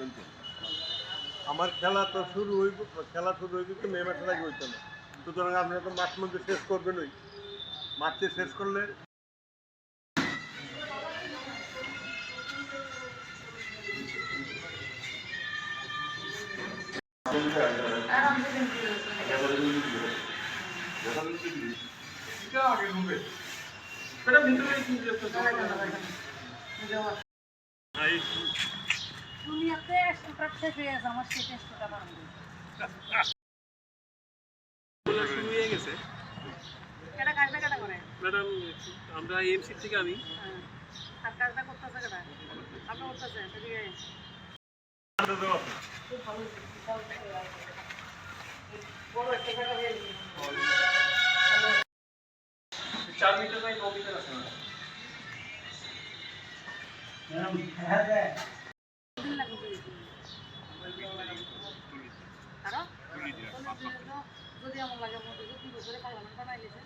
পারবেন তো। আমার খেলা শুরু হইব তো মে মাসের আগে হইতো না, সুতরাং আপনারা তো মাস মধ্যে শেষ করবেন। ওই মার্চে শেষ করলে শুরু হয়ে গেছে ম্যাডাম। আমরা এমসি থেকে আমি চার মিটার বাই 9 মিটার আছে যদি এমন লাগে মধ্যে 2 বছরে পার্লামেন্ট বানাই গেছে